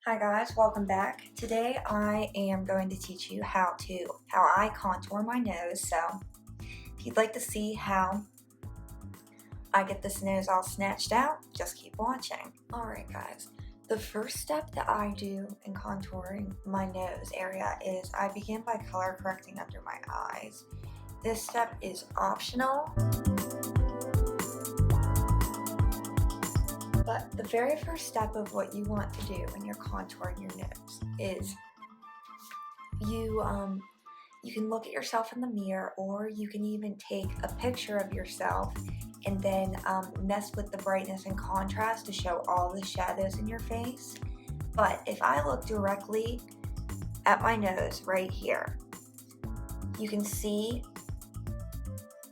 Hi guys, welcome back. Today I am going to teach you how I contour my nose. So if you'd like to see how I get this nose all snatched out, just keep watching. Alright guys, the first step that I do in contouring my nose area is I begin by color correcting under my eyes. This step is optional, but the very first step of what you want to do when you're contouring your nose is you can look at yourself in the mirror, or you can even take a picture of yourself and then mess with the brightness and contrast to show all the shadows in your face. But if I look directly at my nose right here, you can see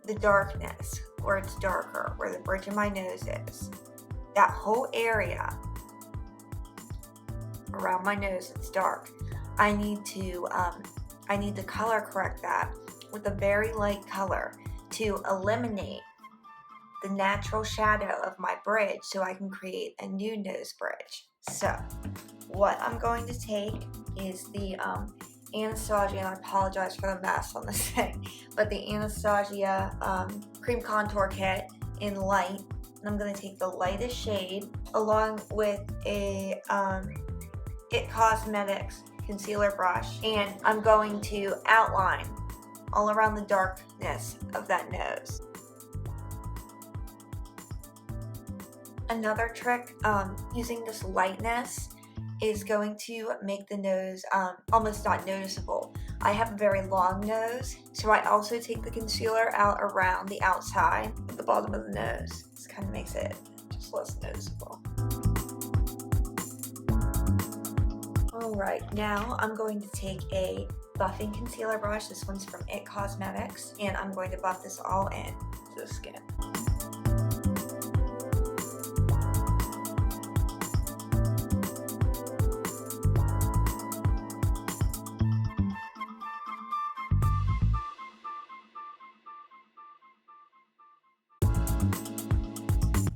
the darkness, where it's darker, where the bridge of my nose is. That whole area around my nose, it's dark. I need to color correct that with a very light color to eliminate the natural shadow of my bridge so I can create a new nose bridge. So what I'm going to take is the Anastasia, and I apologize for the mess on this thing, but the Anastasia cream contour kit in light. And I'm going to take the lightest shade along with a It Cosmetics concealer brush, and I'm going to outline all around the darkness of that nose. Another trick using this lightness is going to make the nose almost not noticeable. I have a very long nose, so I also take the concealer out around the outside at the bottom of the nose. This kind of makes it just less noticeable. Alright, now I'm going to take a buffing concealer brush. This one's from It Cosmetics, and I'm going to buff this all in to the skin.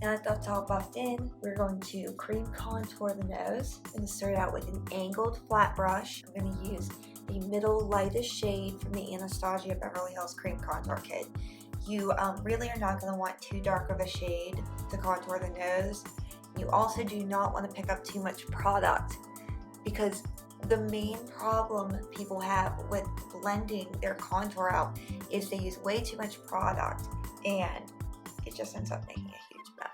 Now that that's all buffed in, we're going to cream contour the nose. I'm going to start out with an angled flat brush. I'm going to use the middle lightest shade from the Anastasia Beverly Hills Cream Contour Kit. You really are not going to want too dark of a shade to contour the nose. You also do not want to pick up too much product, because the main problem people have with blending their contour out is they use way too much product, and it just ends up making a huge mess.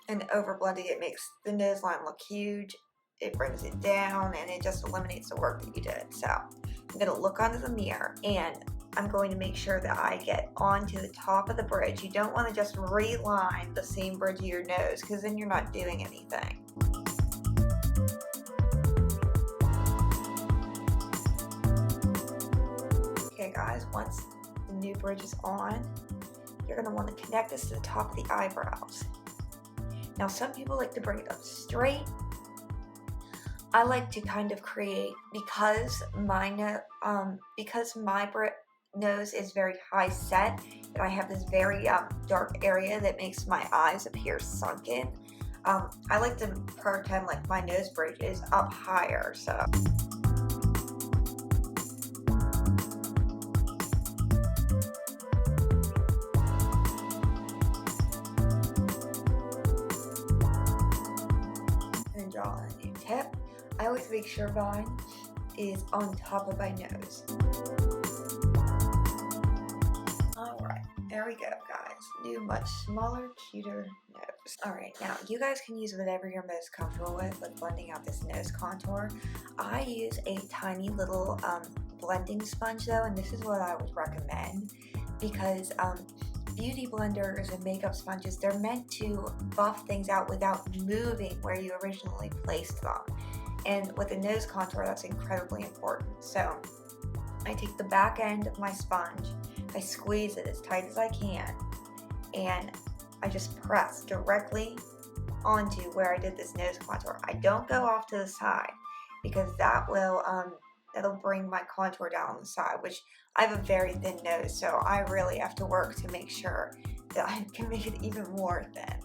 And over blending, it makes the nose line look huge, it brings it down, and it just eliminates the work that you did. So I'm going to look onto the mirror, and I'm going to make sure that I get onto the top of the bridge. You don't want to just reline the same bridge of your nose, because then you're not doing anything. Okay guys, once the new bridge is on, you're going to want to connect this to the top of the eyebrows. Now some people like to bring it up straight. I like to kind of create, because my nose is very high set, and I have this very dark area that makes my eyes appear sunken. I like to pretend like my nose bridge is up higher, so. Draw a new tip. I always make sure mine is on top of my nose. Alright, there we go guys. New, much smaller, cuter nose. Alright, now you guys can use whatever you're most comfortable with blending out this nose contour. I use a tiny little blending sponge though, and this is what I would recommend, because beauty blenders and makeup sponges, they're meant to buff things out without moving where you originally placed them. And with a nose contour, that's incredibly important. So I take the back end of my sponge, I squeeze it as tight as I can, and I just press directly onto where I did this nose contour. I don't go off to the side, because that will that'll bring my contour down on the side, which I have a very thin nose, so I really have to work to make sure that I can make it even more thin.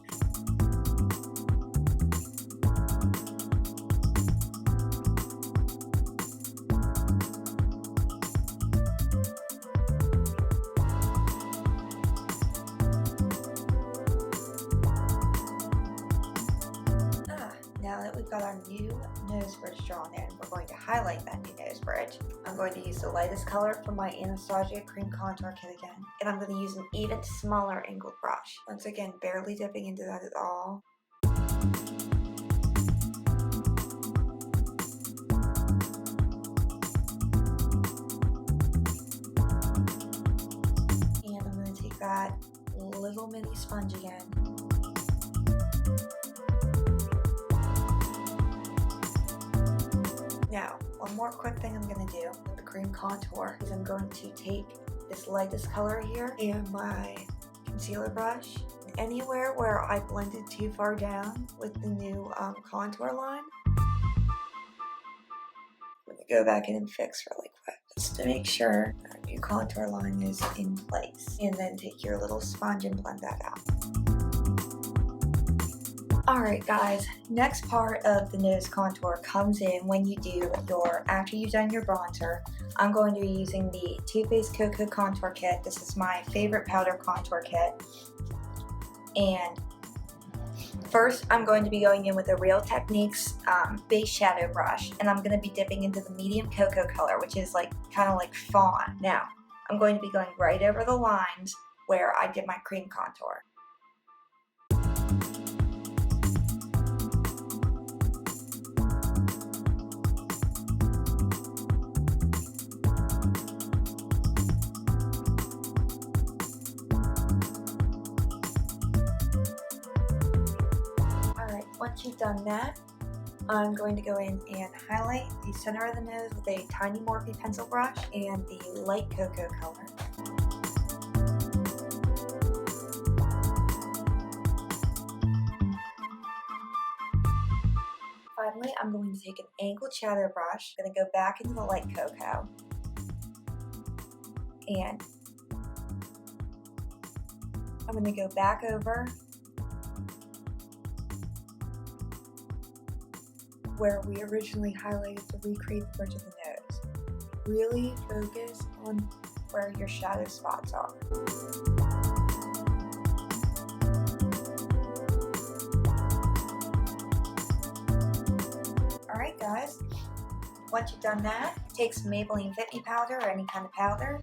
we've got our new nose bridge drawn in, we're going to highlight that new nose bridge. I'm going to use the lightest color from my Anastasia cream contour kit again. And I'm going to use an even smaller angled brush. Once again, barely dipping into that at all. And I'm going to take that little mini sponge again. Now, one more quick thing I'm going to do with the cream contour is I'm going to take this lightest color here and my concealer brush. Anywhere where I blended too far down with the new contour line, I'm going to go back in and fix really quick just to make sure our new contour line is in place. And then take your little sponge and blend that out. Alright guys, next part of the nose contour comes in when you do after you've done your bronzer. I'm going to be using the Too Faced Cocoa Contour Kit. This is my favorite powder contour kit. And first I'm going to be going in with the Real Techniques base shadow brush. And I'm going to be dipping into the medium cocoa color, which is kind of like fawn. Now, I'm going to be going right over the lines where I did my cream contour. Once you've done that, I'm going to go in and highlight the center of the nose with a tiny Morphe pencil brush and the light cocoa color. Finally, I'm going to take an angled shadow brush. I'm going to go back into the light cocoa and I'm going to go back over where we originally highlighted to recreate the bridge of the nose. Really focus on where your shadow spots are. Alright guys, once you've done that, take some Maybelline Fit Me powder or any kind of powder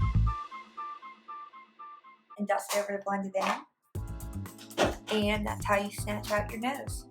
and dust over to blend it in. And that's how you snatch out your nose.